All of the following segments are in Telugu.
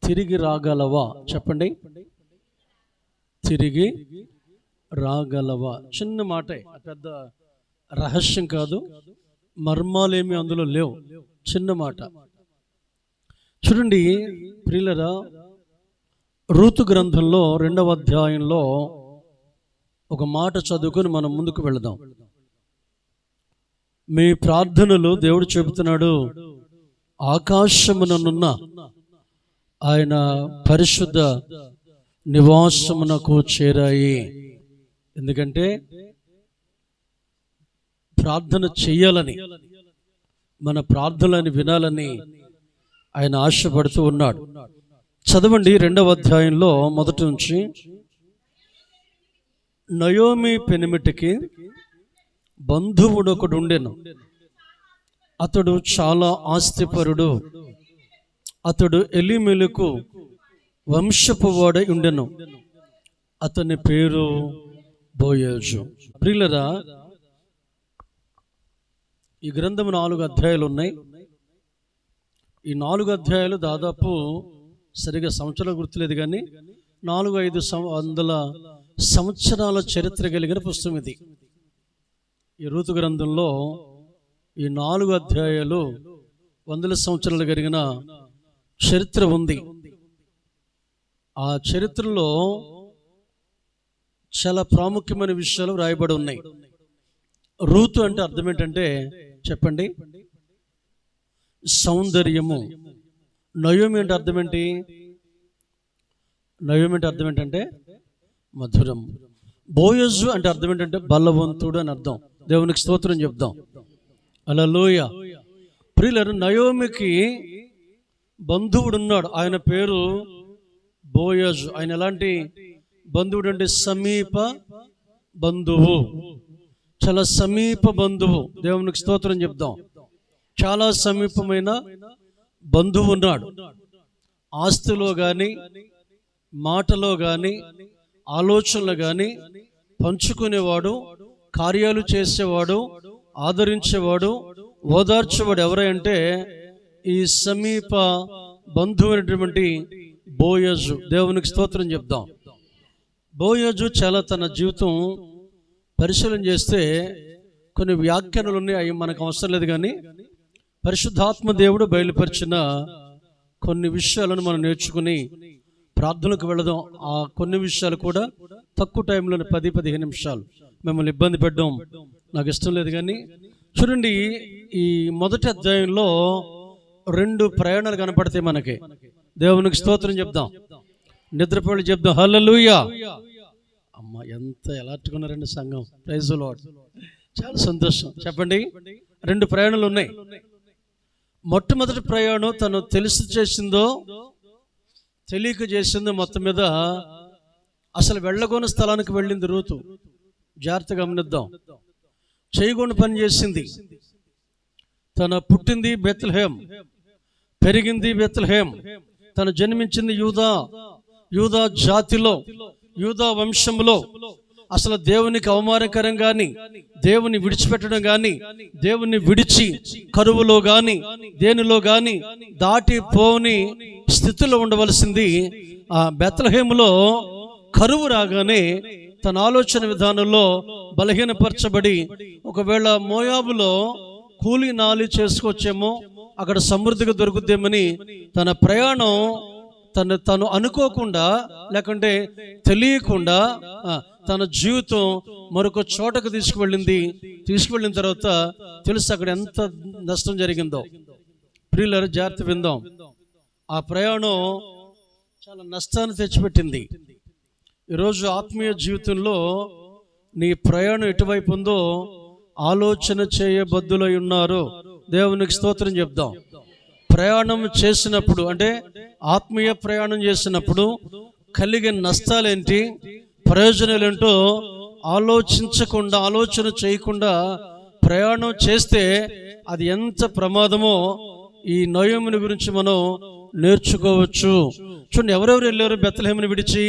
తిరిగి రాగలవా? చెప్పండి. తిరిగి రాగలవా? చిన్న మాటే, పెద్ద రహస్యం కాదు, మర్మాలేమి అందులో లేవు, చిన్న మాట. చూడండి ప్రియులరా, రూతు గ్రంథంలో 2వ అధ్యాయంలో ఒక మాట చదువుకొని మనం ముందుకు వెళదాం. మీ ప్రార్థనలు దేవుడు చెబుతున్నాడు ఆకాశముననున్న ఆయన పరిశుద్ధ నివాసమునకు చేరాయి. ఎందుకంటే ప్రార్థన చెయ్యాలని, మన ప్రార్థనలని వినాలని ఆయన ఆశపడుతూ ఉన్నాడు. చదవండి 2వ అధ్యాయంలో మొదటి నుంచి. నయోమి పెనిమిటికి బంధువుడొకడు ఉండెను. అతడు చాలా ఆస్తిపరుడు. అతడు ఎలీమెలకు వంశపు వాడై ఉండెను. అతని పేరు బోయజు. ప్రియులరా, ఈ గ్రంథం 4 అధ్యాయాలు ఉన్నాయి. ఈ 4 అధ్యాయాలు దాదాపు సరిగా సంవత్సరాలు గుర్తులేదు, కానీ 400-500 సంవత్సరాల చరిత్ర కలిగిన పుస్తకం ఇది. ఈ రూతు గ్రంథంలో ఈ 4 అధ్యాయాలు 100 సంవత్సరాలు కలిగిన చరిత్ర ఉంది. ఆ చరిత్రలో చాలా ప్రాముఖ్యమైన విషయాలు రాయబడి ఉన్నాయి. రూతు అంటే అర్థం ఏంటంటే చెప్పండి? సౌందర్యము. నయోమి అంటే అర్థం ఏంటి? నయోమి అంటే అర్థం ఏంటంటే మధురం. బోయజు అంటే అర్థం ఏంటంటే బలవంతుడు అని అర్థం. దేవునికి స్తోత్రం చెప్దాం. హల్లెలూయా. ప్రియులారా, నయోమికి బంధువుడు ఉన్నాడు, ఆయన పేరు బోయజు. ఆయన ఎలాంటి బంధువుడు అంటే సమీప బంధువు, చాలా సమీప బంధువు. దేవునికి స్తోత్రం చెప్దాం. చాలా సమీపమైన బంధువు ఉన్నాడు. ఆస్తిలో కానీ, మాటలో కానీ, ఆలోచనలు కానీ పంచుకునేవాడు, కార్యాలు చేసేవాడు, ఆదరించేవాడు, ఓదార్చేవాడు ఎవరంటే ఈ సమీప బంధువు అయినటువంటి బోయజు. దేవునికి స్తోత్రం చెప్దాం. బోయజు చాలా తన జీవితం పరిశీలన చేస్తే కొన్ని వ్యాఖ్యానాలు ఉన్నాయి, అవి మనకు అవసరం లేదు, కానీ పరిశుద్ధాత్మ దేవుడు బయలుపరిచిన కొన్ని విషయాలను మనం నేర్చుకుని ప్రార్థనకు వెళదాం. ఆ కొన్ని విషయాలు కూడా తక్కువ టైంలోనే 10-15 నిమిషాలు మిమ్మల్ని ఇబ్బంది పెట్టడం నాకు ఇష్టం లేదు. కానీ చూడండి, ఈ మొదటి అధ్యాయంలో 2 ప్రయాణాలు కనపడతాయి మనకి. దేవునికి స్తోత్రం చెప్దాం. నిద్రపోయి చెప్దాం హల్లెలూయా. అమ్మ, ఎంత ఎలాట్టుకున్నారండి సంఘం. Praise the lord. చాలా సంతోషం. చెప్పండి, 2 ప్రయాణాలు ఉన్నాయి. మొట్టమొదటి ప్రయాణం తను తెలిసి చేసిందో తెలియక చేసిందో, మొత్తం మీద అసలు వెళ్ళగొని స్థలానికి వెళ్ళింది రూతు. జాగ్రత్తగా గమనిద్దాం. చేయగొని పని చేసింది. తన పుట్టింది బెత్లెహేం, పెరిగింది బెత్లెహేం. తను జన్మించింది యూదా జాతిలో, యూదా వంశంలో. అసలు దేవునికి అవమానకరం కానీ, దేవుని విడిచిపెట్టడం కానీ, దేవుని విడిచి కరువులో కానీ దేనిలో కానీ దాటిపోని స్థితిలో ఉండవలసింది ఆ బెత్లెహేములో కరువు రాగానే తన ఆలోచన విధానంలో బలహీనపరచబడి, ఒకవేళ మోయాబులో కూలి నాలి చేసుకొచ్చేమో, అక్కడ సమృద్ధిగా దొరుకుద్దేమని తన ప్రయాణం తను అనుకోకుండా, లేకుంటే తెలియకుండా తన జీవితం మరొక చోటకు తీసుకువెళ్ళిన తర్వాత తెలుసు అక్కడ ఎంత నష్టం జరిగిందో. ప్రియులారా, జాగ్రత్త విందాం. ఆ ప్రయాణం చాలా నష్టాన్ని తెచ్చిపెట్టింది. ఈరోజు ఆత్మీయ జీవితంలో నీ ప్రయాణం ఎటువైపు ఉందో ఆలోచన చేయబద్దులై ఉన్నారు. దేవునికి స్తోత్రం చెప్దాం. ప్రయాణం చేసినప్పుడు, అంటే ఆత్మీయ ప్రయాణం చేసినప్పుడు కలిగే నష్టాలేంటి, ప్రయోజనాలు ఏంటో ఆలోచన చేయకుండా ప్రయాణం చేస్తే అది ఎంత ప్రమాదమో ఈ నయోమిని గురించి మనం నేర్చుకోవచ్చు. చూడండి, ఎవరెవరు వెళ్ళారు బెత్లెహేముని విడిచి?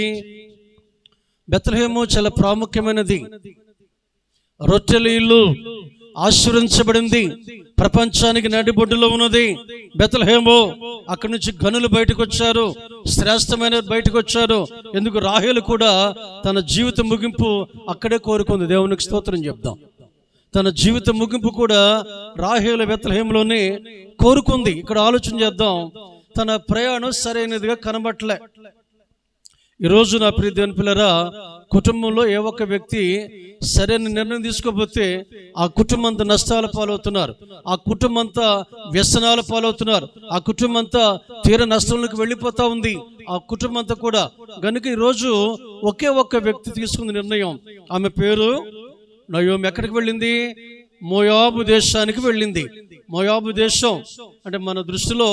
బెత్లెహేము చాలా ప్రాముఖ్యమైనది. రొట్టెల ఇల్లు, ఆశీర్వదించబడింది, ప్రపంచానికి నడిబొడ్డులో ఉన్నది బెత్లెహేము. అక్కడి నుంచి గనులు బయటకు వచ్చారు, శ్రేష్టమైన బయటకు వచ్చారు. ఎందుకు? రాహేలు కూడా తన జీవిత ముగింపు అక్కడే కోరుకుంది. దేవునికి స్తోత్రం చెప్దాం. తన జీవిత ముగింపు కూడా రాహేలు బెత్లెహేములోనే కోరుకుంది. ఇక్కడ ఆలోచన చేద్దాం. తన ప్రయాణం సరైనదిగా కనబట్లే. ఈరోజు నా ప్రియ దేవుని పిల్లరా, కుటుంబంలో ఏ ఒక్క వ్యక్తి సరైన నిర్ణయం తీసుకోకపోతే ఆ కుటుంబం అంతా నష్టాల పాలవుతున్నారు, ఆ కుటుంబం అంతా వ్యసనాల పాలవుతున్నారు, ఆ కుటుంబం అంతా తీర నష్టంలోకి వెళ్ళిపోతా ఉంది ఆ కుటుంబం అంతా కూడా. కనుక ఈరోజు ఒకే ఒక్క వ్యక్తి తీసుకున్న నిర్ణయం. ఆమె పేరు నయోమి. ఎక్కడికి వెళ్ళింది? మోయాబు దేశానికి వెళ్ళింది. మోయాబు దేశం అంటే మన దృష్టిలో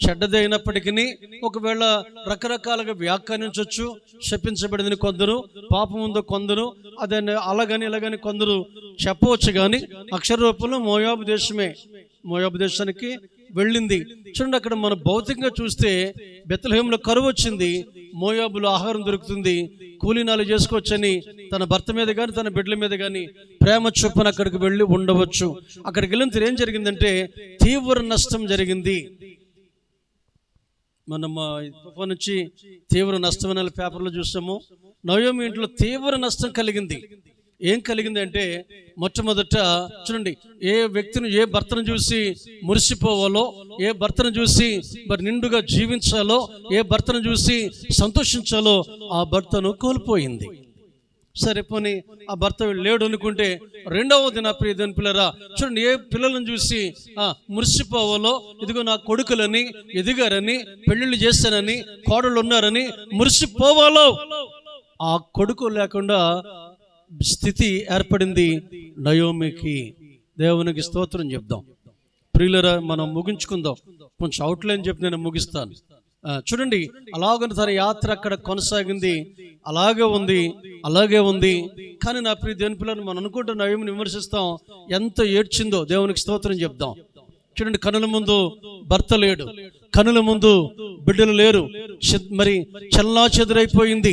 చెడ్డది అయినప్పటికీ, ఒకవేళ రకరకాలుగా వ్యాఖ్యానించవచ్చు. శపించబడిందని కొందరు, పాపం ఉందో కొందరు, అదే అలాగని ఇలాగని కొందరు చెప్పవచ్చు. కానీ అక్షర రూపంలో మోయాబు దేశమే. మోయాబు దేశానికి వెళ్ళింది. చూడండి, అక్కడ మనం భౌతికంగా చూస్తే బెత్లెహేములో కరువు వచ్చింది, మోయాబులో ఆహారం దొరుకుతుంది, కూలీనాలు చేసుకోవచ్చని తన భర్త మీద కానీ తన బిడ్డల మీద కానీ ప్రేమ చొప్పున అక్కడికి వెళ్ళి ఉండవచ్చు. అక్కడికి వెళ్ళిన ఏం జరిగిందంటే తీవ్ర నష్టం జరిగింది. మనం తుఫాను నుంచి తీవ్ర నష్టం అనే పేపర్లో చూసాము. నయోమి ఇంట్లో తీవ్ర నష్టం కలిగింది. ఏం కలిగింది అంటే, మొట్టమొదట చూడండి, ఏ వ్యక్తిని, ఏ భర్తను చూసి మురిసిపోవాలో, ఏ భర్తను చూసి మరి నిండుగా జీవించాలో, ఏ భర్తను చూసి సంతోషించాలో ఆ భర్తను కోల్పోయింది. సరే పోనీ ఆ భర్త లేడు అనుకుంటే, రెండవది నా ప్రియ దేవుని పిల్లరా, చూడండి, ఏ పిల్లలను చూసి మురిసిపోవాలో, ఇదిగో నా కొడుకులని ఎదిగారని, పెళ్ళిళ్ళు చేశానని, కోడళ్ళు ఉన్నారని మురిసిపోవాలో, ఆ కొడుకు లేకుండా స్థితి ఏర్పడింది నయోమికి. దేవునికి స్తోత్రం చెప్దాం. ప్రియులరా, మనం ముగించుకుందాం. కొంచెం అవుట్లైన్ చెప్పి నేను ముగిస్తాను. చూడండి, అలాగని తన యాత్ర అక్కడ కొనసాగింది. అలాగే ఉంది. కానీ నా ప్రియ దేవుని పిల్లలు, మనం అనుకుంటున్న నయోమిని విమర్శిస్తాం. ఎంత ఏడ్చిందో దేవునికి స్తోత్రం చెప్దాం. చూడండి, కనుల ముందు భర్త లేడు, కనుల ముందు బిడ్డలు లేరు, మరి చల్లా చెదురైపోయింది.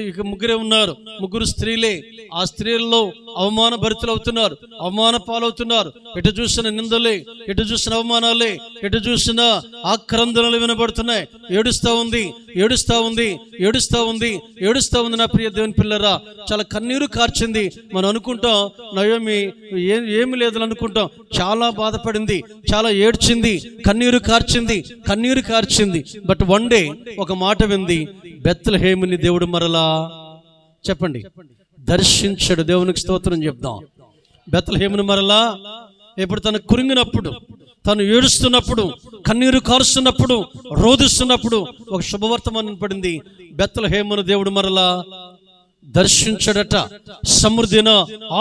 ఇక ముగ్గురే ఉన్నారు, ముగ్గురు స్త్రీలే. ఆ స్త్రీలలో అవమాన భరితులు అవుతున్నారు, అవమాన పాలవుతున్నారు. ఎటు చూసిన నిందలే, ఎటు చూసిన అవమానాలే, ఎటు చూసిన ఆక్రందనలు వినబడుతున్నాయి. ఏడుస్తా ఉంది నా ప్రియ దేవుని పిల్లరా. చాలా కన్నీరు కార్చింది. మనం అనుకుంటాం నయోమి ఏమి లేదని అనుకుంటాం. చాలా బాధపడింది, చాలా ఏడ్చింది, కన్నీరు కార్చింది. బట్ వన్ డే ఒక మాట వింది. బెత్లెహేముని దేవుడు మరలా చెప్పండి దర్శించాడు. దేవునికి స్తోత్రం చెప్దాం. బెత్లెహేముని మరలా ఎప్పుడు తను కురింగినప్పుడు, తను ఏడుస్తున్నప్పుడు, కన్నీరు కారుస్తున్నప్పుడు, రోధిస్తున్నప్పుడు ఒక శుభవర్తమానం పడింది. బెత్లెహేముని దేవుడు మరలా దర్శించడట. సమృద్ధి అయిన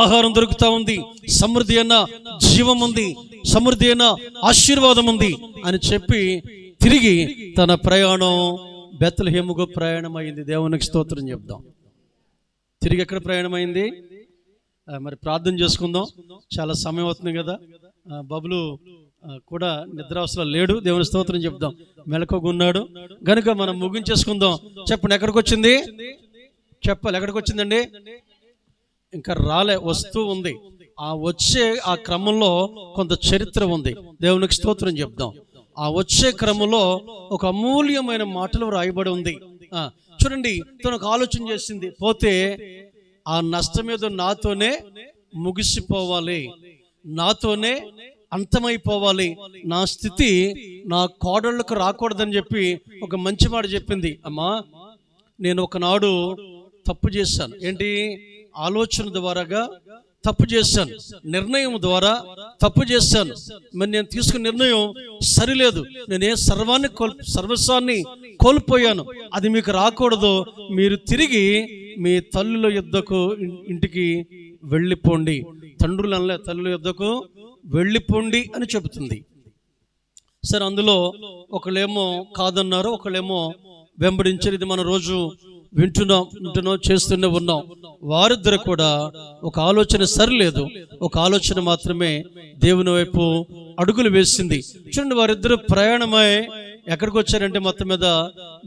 ఆహారం దొరుకుతా ఉంది, సమృద్ధి అయిన జీవం ఉంది, సమృద్ధి అయిన ఆశీర్వాదం ఉంది అని చెప్పి తిరిగి తన ప్రయాణం బెత్లెహేముకు ప్రయాణమైంది. దేవునికి స్తోత్రం చెప్దాం. తిరిగి ఎక్కడ ప్రయాణమైంది? మరి ప్రార్థన చేసుకుందాం. చాలా సమయం అవుతుంది కదా. బబులు కూడా నిద్రావస్థలో లేడు. దేవుని స్తోత్రం చెప్దాం. మెలకువగున్నాడు గనుక మనం ముగించేసుకుందాం. చెప్పండి, ఎక్కడికి వచ్చింది? చెప్పాలి, ఎక్కడికి వచ్చిందండి? ఇంకా రాలే, వస్తూ ఉంది. ఆ వచ్చే ఆ క్రమంలో కొంత చరిత్ర ఉంది. దేవునికి స్తోత్రం చెప్దాం. ఆ వచ్చే క్రమంలో ఒక అమూల్యమైన మాటలు రాయబడి ఉంది. చూడండి, తనకు ఆలోచన చేసింది, పోతే ఆ నష్టం ఏదో నాతోనే ముగిసిపోవాలి, నాతోనే అంతమైపోవాలి, నా స్థితి నా కోడళ్ళకు రాకూడదని చెప్పి ఒక మంచి మాట చెప్పింది. అమ్మా, నేను ఒకనాడు తప్పు చేశాను. ఏంటి? ఆలోచన ద్వారాగా తప్పు చేశాను, నిర్ణయం ద్వారా తప్పు చేశాను. మరి నేను తీసుకున్న నిర్ణయం సరిలేదు. నేనే సర్వస్వాన్ని కోల్పోయాను. అది మీకు రాకూడదు. మీరు తిరిగి మీ తల్లుల యుద్ధకు ఇంటికి వెళ్ళిపోండి. తండ్రులు అనలే, తల్లుల యుద్ధకు వెళ్ళిపోండి అని చెబుతుంది. సరే, అందులో ఒకళ్ళేమో కాదన్నారు, ఒకళ్ళేమో వెంబడించారు. ఇది మన రోజు వింటున్నాం, చేస్తూనే ఉన్నాం. వారిద్దరు కూడా ఒక ఆలోచన సరిలేదు, ఒక ఆలోచన మాత్రమే దేవుని వైపు అడుగులు వేసింది. చూడండి, వారిద్దరు ప్రయాణమై ఎక్కడికి వచ్చారంటే మొత్తం మీద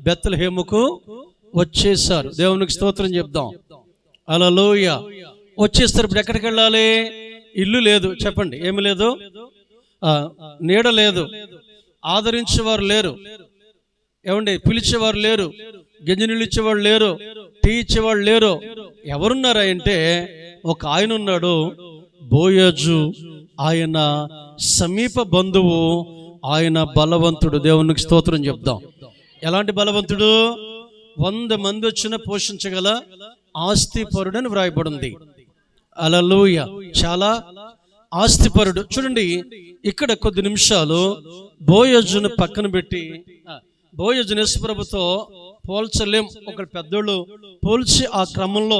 బెత్లెహేముకు వచ్చేసారు. దేవునికి స్తోత్రం చెప్దాం. హల్లెలూయా. వచ్చేస్తారు. ఇప్పుడు ఎక్కడికి వెళ్ళాలి? ఇల్లు లేదు, చెప్పండి ఏమి లేదు, నీడ లేదు, ఆదరించేవారు లేరు, ఏమండి పిలిచేవారు లేరు, గింజ నీళ్ళు ఇచ్చేవాళ్ళు లేరు, టీ ఇచ్చేవాళ్ళు లేరు. ఎవరున్నారా అంటే ఒక ఆయన ఉన్నాడు, బోయజు. ఆయన సమీప బంధువు, ఆయన బలవంతుడు. దేవునికి స్తోత్రం చెప్దాం. ఎలాంటి బలవంతుడు? 100 మంది వచ్చిన పోషించగల ఆస్తిపరుడు అని వ్రాయబడింది. హల్లెలూయా. చాలా ఆస్తిపరుడు. చూడండి, ఇక్కడ కొద్ది నిమిషాలు బోయజును పక్కన పెట్టి, బోయజును యేసుప్రభుతో పోల్చలేం. ఒక పెద్దోళ్ళు పోల్చి ఆ క్రమంలో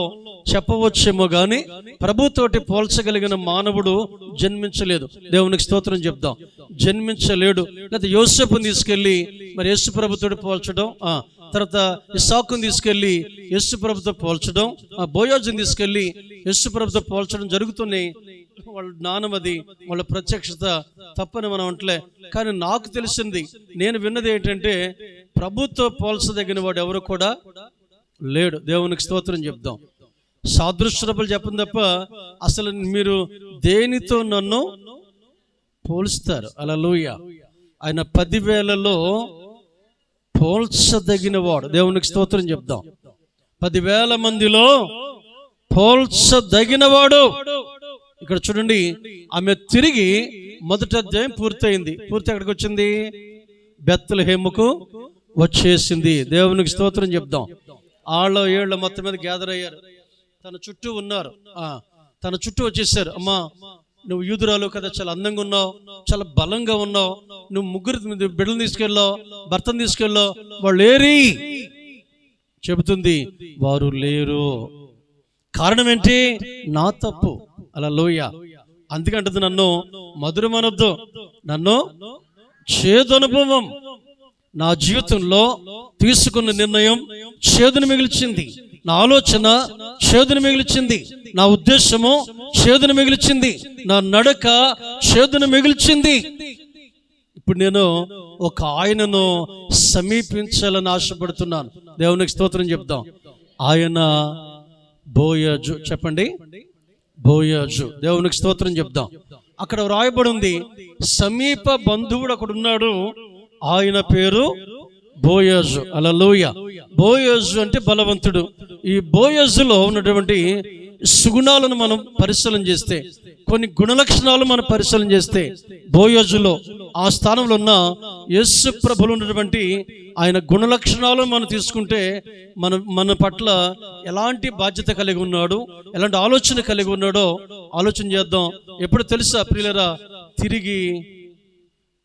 చెప్పవచ్చేమో కానీ ప్రభుతోటి పోల్చగలిగిన మానవుడు జన్మించలేదు. దేవునికి స్తోత్రం చెప్దాం. జన్మించలేడు. లేదా యోసేపుని తీసుకెళ్ళి మరి యేసు ప్రభుతోటి పోల్చడం, తర్వాత ఇస్సాకుని తీసుకెళ్ళి యేసు ప్రభుతో పోల్చడం, బోయజుని తీసుకెళ్ళి యేసు ప్రభుతో పోల్చడం జరుగుతున్నాయి. వాళ్ళ జ్ఞానం అది, వాళ్ళ ప్రత్యక్షత తప్పని మనం అంటలే. కానీ నాకు తెలిసింది, నేను విన్నది ఏంటంటే ప్రభుతో పోల్చదగిన వాడు ఎవరు కూడా లేడు. దేవునికి స్తోత్రం చెప్దాం. సాదృశ్యతలు చెప్పండి తప్ప అసలు మీరు దేనితో నన్ను పోల్స్తారు? హల్లెలూయా. ఆయన 10,000లో పోల్చదగిన వాడు. దేవునికి స్తోత్రం చెప్దాం. 10,000 మందిలో పోల్చదగిన వాడు. ఇక్కడ చూడండి, ఆమె తిరిగి మొదటి అధ్యాయం పూర్తయింది. పూర్తి ఎక్కడికి వచ్చింది? బెత్లెహేముకు వచ్చేసింది. దేవునికి స్తోత్రం చెప్దాం. ఆళ్ళ ఏళ్ళ మొత్తం మీద గ్యాదర్ అయ్యారు, తన చుట్టూ ఉన్నారు, తన చుట్టూ వచ్చేసారు. అమ్మా, నువ్వు యూదురాలు కదా, చాలా అందంగా ఉన్నావు, చాలా బలంగా ఉన్నావు, నువ్వు 3 బిడ్డలు తీసుకెళ్ళావు, భర్తను తీసుకెళ్ళావు, వాళ్ళు ఏరి చెబుతుంది. వారు లేరు. కారణం ఏంటి? నా తప్పు. హల్లెలూయా. అందుకంటది, నన్ను మధురమనొద్దు, నన్ను చేదు అనుభవం. నా జీవితంలో తీసుకున్న నిర్ణయం చేదును మిగిల్చింది, నా ఆలోచన చేదును మిగిల్చింది, నా ఉద్దేశము చేదును మిగిల్చింది, నా నడక చేదును మిగిల్చింది. ఇప్పుడు నేను ఒక ఆయనను సమీపించాలని ఆశపడుతున్నాను. దేవునికి స్తోత్రం చెప్దాం. ఆయన బోయజు. చెప్పండి, బోయజు. దేవునికి స్తోత్రం చెప్దాం. అక్కడ వ్రాయబడి ఉంది, సమీప బంధువుడు అక్కడ ఉన్నాడు, ఆయన పేరు బోయజు. హల్లెలూయా. బోయజు అంటే బలవంతుడు. ఈ బోయజులో ఉన్నటువంటి సుగుణాలను మనం పరిశీలన చేస్తే, కొన్ని గుణలక్షణాలు మనం పరిశీలన చేస్తే, బోయజులో ఆ స్థానంలో ఉన్న యేసు ప్రభువులో ఉన్నటువంటి ఆయన గుణలక్షణాలను మనం తీసుకుంటే మన పట్ల ఎలాంటి బాధ్యత కలిగి ఉన్నాడు, ఎలాంటి ఆలోచన కలిగి ఉన్నాడో ఆలోచన చేద్దాం. ఎప్పుడు తెలుసా ప్రియులరా? తిరిగి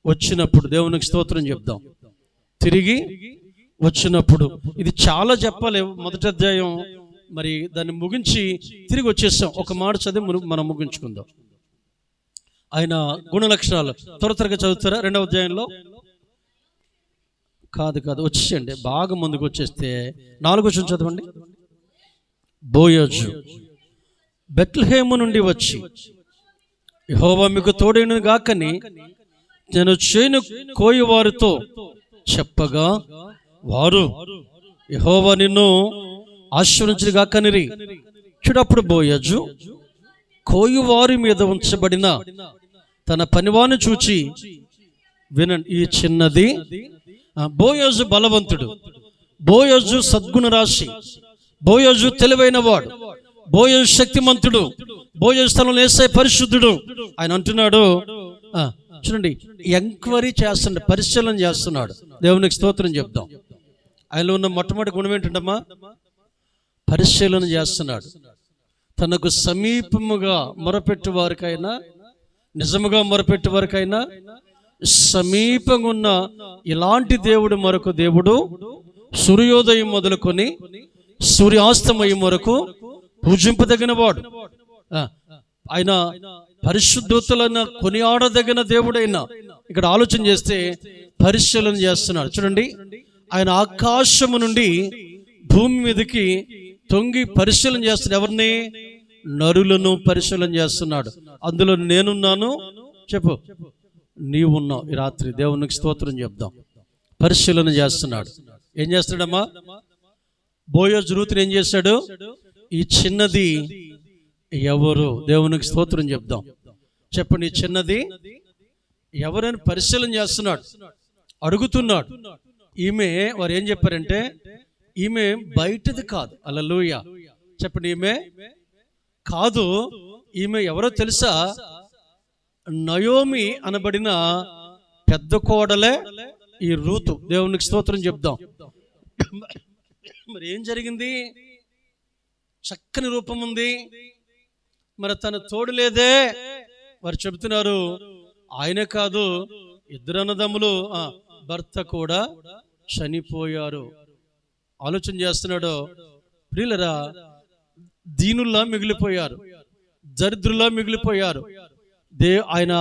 వచ్చినప్పుడు. దేవునికి స్తోత్రం చెప్దాం. తిరిగి వచ్చినప్పుడు. ఇది చాలా చెప్పాలి. మొదటి అధ్యాయం మరి దాన్ని ముగించి తిరిగి వచ్చేసాం. ఒక మాట చదివి మనం ముగించుకుందాం. ఆయన గుణ లక్షణాలు త్వరగా చదువుతారా? 2వ అధ్యాయంలో కాదు వచ్చేయండి, బాగా ముందుకు వచ్చేస్తే 4వ వచనం చదవండి. బోయజు బెత్లెహేము నుండి వచ్చి, యెహోవా మీకు తోడైనను గాకని నేను చేను కోయి వారితో చెప్పగా, వారు యెహోవా నిన్ను ఆశీర్వదించును గాకనిరి. చూడప్పుడు బోయజు కోయువారి మీద ఉంచబడిన తన పనివాని చూచి, వినండి, ఈ చిన్నది. బోయజు బలవంతుడు, బోయజు సద్గుణ రాశి, బోయజు తెలివైన వాడు, బోయజు శక్తిమంతుడు, బోయజు స్థలంలో యేసయ్య పరిశుద్ధుడు. ఆయన అంటున్నాడు, చూడండి, ఎంక్వైరీ చేస్తున్నాడు, పరిశీలన చేస్తున్నాడు. దేవునికి స్తోత్రం చెప్దాం. ఆయనలో ఉన్న మొట్టమొదటి గుణం ఏంటంటమ్మా? పరిశీలన చేస్తున్నాడు. తనకు సమీపముగా మొరపెట్టు వారికైనా, నిజముగా మొరపెట్టు వారికైనా సమీపంగా ఉన్న ఇలాంటి దేవుడు మరొక దేవుడు సూర్యోదయం మొదలుకొని సూర్యాస్తమయం వరకు పూజింపదగిన వాడు. ఆయన పరిశుద్ధతలను కొనియాడదగిన దేవుడైనా ఇక్కడ ఆలోచన చేస్తే పరిశీలన చేస్తున్నాడు. చూడండి, ఆయన ఆకాశము నుండి భూమి మీదకి తొంగి పరిశీలన చేస్తున్నాడు. ఎవరిని? నరులను పరిశీలన చేస్తున్నాడు. అందులో నేనున్నాను, చెప్పు, నీవున్నావు. ఈ రాత్రి దేవునికి స్తోత్రం చెప్దాం. పరిశీలన చేస్తున్నాడు. ఏం చేస్తాడమ్మా? బోయజు రూతుని ఏం చేశాడు? ఈ చిన్నది ఎవరు? దేవునికి స్తోత్రం చెప్దాం. చెప్పండి, చిన్నది ఎవరైనా పరిశీలన చేస్తున్నాడు, అడుగుతున్నాడు. ఈమె వారు ఏం చెప్పారంటే ఈమె బయటది కాదు. హల్లెలూయా. చెప్పండి, ఈమె కాదు. ఈమె ఎవరో తెలుసా? నయోమి అనబడిన పెద్ద కోడలే ఈ రూతు. దేవునికి స్తోత్రం చెప్దాం. మరి ఏం జరిగింది? చక్కని రూపం ఉంది, మరి తన తోడు లేదే. వారు చెబుతున్నారు ఆయనే కాదు, ఇద్దరు అన్నదమ్ములు భర్త కూడా చనిపోయారు. ఆలోచన చేస్తున్నాడు. ప్రియులరా, దీనుల్లా మిగిలిపోయారు, దరిద్రులా మిగిలిపోయారు. ఆయన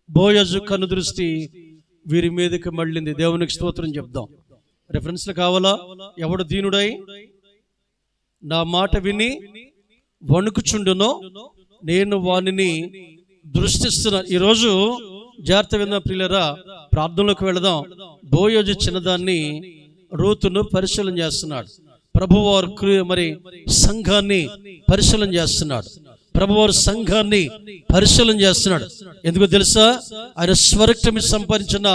బోయజు కన్ను దృష్టి వీరి మీదకి మళ్ళింది. దేవునికి స్తోత్రం చెప్దాం. రెఫరెన్స్లు కావాలా? ఎవడు దీనుడై నా మాట విని వణుకుచుండునో నేను వానిని దృష్టిస్తున్నాను. ఈరోజు జాగ్రత్త విన్న ప్రియులరా, ప్రార్థనలోకి వెళదాం. బోయజు చిన్నదాన్ని రూతును పరిశీలన చేస్తున్నాడు. ప్రభువారు మరి సంఘాన్ని పరిశీలన చేస్తున్నాడు. ప్రభువారు సంఘాన్ని పరిశీలన చేస్తున్నాడు. ఎందుకో తెలుసా? ఆయన స్వరక్తమి సంపాదించిన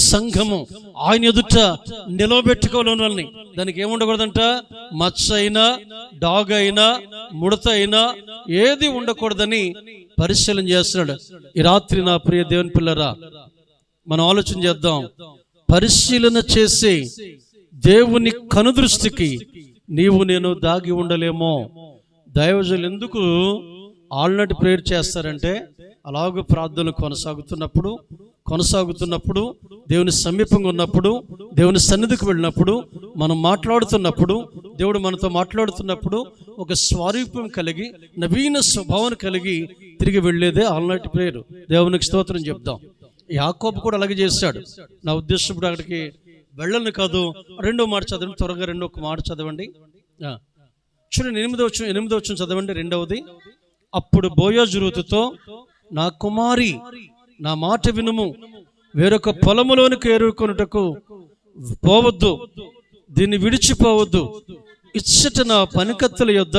సంఘము ఆయన ఎదుట నిలవబెట్టుకోవాలని, దానికి ఏముండకూడదంట? మచ్చ అయినా, డాగ్ అయినా, ముడత అయినా ఏది ఉండకూడదని పరిశీలన చేస్తున్నాడు. ఈ రాత్రి నా ప్రియ దేవుని పిల్లరా, మనం ఆలోచన చేద్దాం. పరిశీలన చేసి దేవుని కనుదృష్టికి నీవు నేను దాగి ఉండలేమో. దైవజనులు ఎందుకు ఆల్నట్ ప్రేయర్ చేస్తారంటే, అలాగూ ప్రార్థనలు కొనసాగుతున్నప్పుడు దేవుని సమీపంగా ఉన్నప్పుడు, దేవుని సన్నిధికి వెళ్ళినప్పుడు, మనం మాట్లాడుతున్నప్పుడు, దేవుడు మనతో మాట్లాడుతున్నప్పుడు ఒక స్వరూపం కలిగి, నవీన స్వభావం కలిగి తిరిగి వెళ్ళేదే ఆల్నట్ ప్రేయర్. దేవునికి స్తోత్రం చెప్దాం. యాకోబు కూడా అలాగే చేశాడు. నా ఉద్దేశం ఇప్పుడు అక్కడికి వెళ్ళను కాదు. రెండో మాట చదవండి, త్వరగా ఒక మాట చదవండి. చూడండి, 8వ వచనం చదవండి. రెండవది, అప్పుడు బోయజు రూతుతో, నా కుమారి, నా మాట వినుము, వేరొక పొలములోనికి ఏరుకొనుటకు పోవద్దు, దీన్ని విడిచిపోవద్దు. ఇచ్చట నా పనికత్తుల యొద్ద.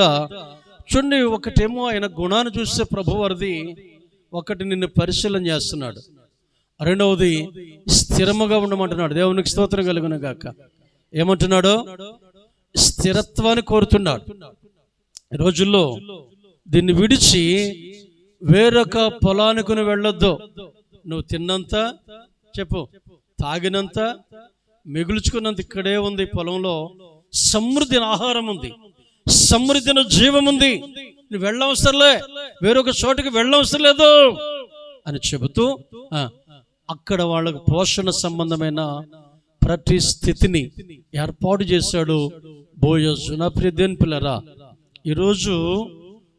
చూడండి, ఒకటేమో ఆయన గుణాన్ని చూస్తే ప్రభువారిది, ఒకటి నిన్ను పరిశీలన చేస్తున్నాడు. రెండవది, స్థిరముగా ఉండమంటున్నాడు. దేవునికి స్తోత్రం కలుగును గాక. ఏమంటున్నాడు? స్థిరత్వాన్ని కోరుతున్నాడు. ఈ రోజుల్లో దీన్ని విడిచి వేరొక పొలానికి వెళ్ళొద్దు. నువ్వు తిన్నంత, చెప్పు, తాగినంత, మిగుల్చుకున్నంత ఇక్కడే ఉంది. పొలంలో సమృద్ధి ఆహారం ఉంది, సమృద్ధిన జీవం ఉంది. నువ్వు వెళ్ళవసరలే, వేరొక చోటుకి వెళ్ళవసరం లేదు అని చెబుతూ అక్కడ వాళ్ళకు పోషణ సంబంధమైన ప్రతి స్థితిని ఏర్పాటు చేశాడు బోయజు. నా ప్రియ దేవుని పిల్లరా, ఈరోజు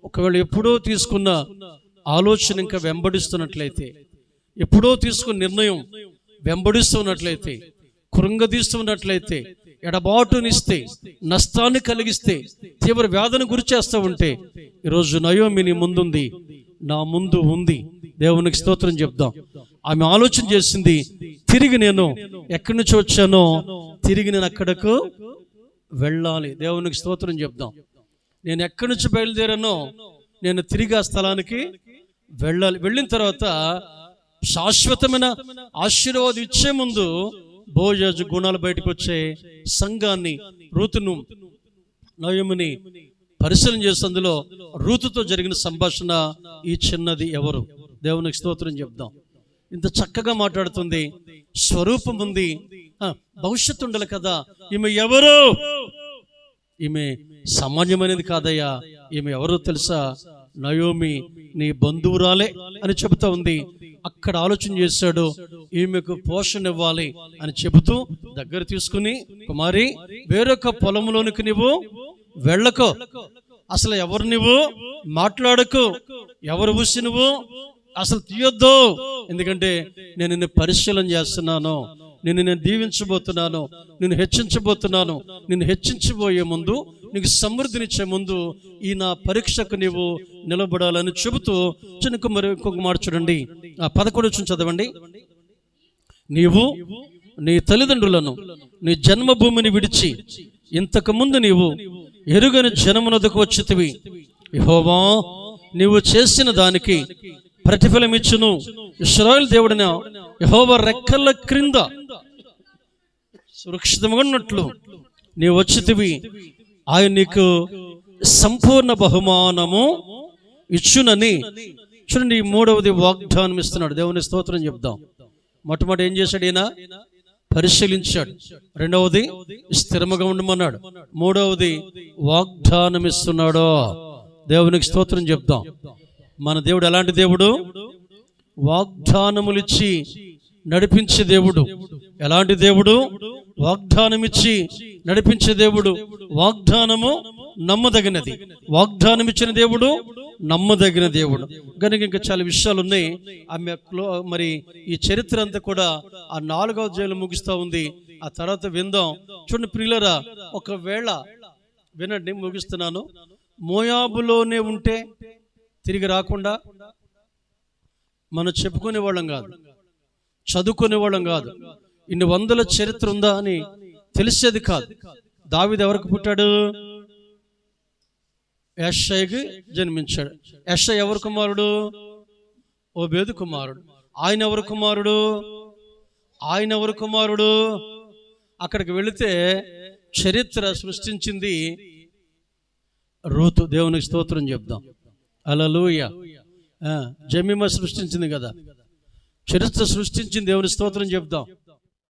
ఒకవేళ ఎప్పుడో తీసుకున్న ఆలోచన ఇంకా వెంబడిస్తున్నట్లయితే, ఎప్పుడో తీసుకున్న నిర్ణయం వెంబడిస్తున్నట్లయితే, కృంగదీస్తున్నట్లయితే, ఎడబాటునిస్తే, నష్టాన్ని కలిగిస్తే, తీవ్ర వ్యాధిని గురి చేస్తూ ఉంటే, ఈరోజు నయోమి నీ ముందుంది, నా ముందు ఉంది. దేవునికి స్తోత్రం చెప్దాం. ఆమె ఆలోచన చేసింది, తిరిగి నేను ఎక్కడి నుంచి వచ్చానో తిరిగి నేను అక్కడకు వెళ్ళాలి. దేవునికి స్తోత్రం చెప్దాం. నేను ఎక్కడి నుంచి బయలుదేరానో నేను తిరిగి ఆ స్థలానికి వెళ్ళాలి. వెళ్ళిన తర్వాత శాశ్వతమైన ఆశీర్వాదం ఇచ్చే ముందు బోయజు గుణాలు బయటకు వచ్చే సంఘాన్ని, రూతును, నయోమిని పరిశీలన చేసి అందులో రూతుతో జరిగిన సంభాషణ, ఈ చిన్నది ఎవరు? దేవునికి స్తోత్రం చెప్దాం. ఇంత చక్కగా మాట్లాడుతుంది, స్వరూపం ఉంది, భవిష్యత్తు ఉండాలి కదా. ఈమె ఎవరు? ఈమె సామాన్యమైనది కాదయ్యా. ఈమె ఎవరో తెలుసా? నయోమి నీ బంధువురాలే అని చెబుతా ఉంది. అక్కడ ఆలోచన చేశాడు, ఈమెకు పోషణ ఇవ్వాలి అని చెబుతూ దగ్గర తీసుకుని, కుమారి, వేరొక పొలంలోనికి నువ్వు వెళ్ళకో, అసలు ఎవరు నువ్వు మాట్లాడకు, ఎవరు ఊసి నువ్వు అసలు తీయొద్దు, ఎందుకంటే నేను నిన్ను పరిశీలన చేస్తున్నాను, నేను దీవించబోతున్నాను, నిన్ను హెచ్చించబోతున్నాను. నిన్ను హెచ్చించబోయే ముందు, నీకు సమృద్ధినిచ్చే ముందు ఈ నా పరీక్షకు నీవు నిలబడాలని చెబుతూ మరి ఇంకొక మాట చూడండి, 11 చదవండి. నీవు నీ తల్లిదండ్రులను, నీ జన్మభూమిని విడిచి ఇంతకు ముందు నీవు ఎరుగని జనమునకు వచ్చితివి. యెహోవా నీవు చేసిన దానికి ప్రతిఫలం ఇచ్చును. ఇశ్రాయేలు దేవుడిన యెహోవా రెక్కల క్రింద సురక్షితంగా ఉన్నట్లు నీవు వచ్చితివి. ఆయన నీకు సంపూర్ణ బహుమానము ఇచ్చునని. చూడండి, ఈ మూడవది వాగ్దానం ఇస్తున్నాడు. దేవుని స్తోత్రం చెప్దాం. మొట్టమొదటి ఏం చేశాడు? ఈయన పరిశీలించాడు. రెండవది స్థిరముగా ఉండమన్నాడు. మూడవది వాగ్దానం ఇస్తున్నాడు. దేవునికి స్తోత్రం చెప్దాం. మన దేవుడు ఎలాంటి దేవుడు? వాగ్దానములిచ్చి నడిపించే దేవుడు. ఎలాంటి దేవుడు? వాగ్దానం ఇచ్చి నడిపించే దేవుడు. వాగ్దానము నమ్మదగినది. వాగ్దానం ఇచ్చిన దేవుడు నమ్మదగిన దేవుడు. కనుక ఇంకా చాలా విషయాలు ఉన్నాయి. ఆమె మరి ఈ చరిత్ర అంతా కూడా ఆ 4వ అధ్యాయంలో ముగిస్తూ ఉంది. ఆ తర్వాత విందాం. చూడండి ప్రియులరా, ఒకవేళ వినండి, ముగిస్తున్నాను. మోయాబులోనే ఉంటే తిరిగి రాకుండా మనం చెప్పుకునే వాళ్ళం కాదు, చదువుకునే వాళ్ళం కాదు, ఇన్ని వందల చరిత్ర ఉందా అని తెలిసేది కాదు. దావీదు ఎవరికి పుట్టాడు? యెషయికి జన్మించాడు. యెషయి ఎవరు కుమారుడు? ఓబేదు కుమారుడు. ఆయన ఎవరు కుమారుడు? ఆయన ఎవరు కుమారుడు? అక్కడికి వెళితే చరిత్ర సృష్టించింది రూతు. దేవునికి స్తోత్రం చెప్దాం. హల్లెలూయా. జమీమా సృష్టించింది కదా, చరిత్ర సృష్టించింది. దేవుని స్తోత్రం చెప్దాం.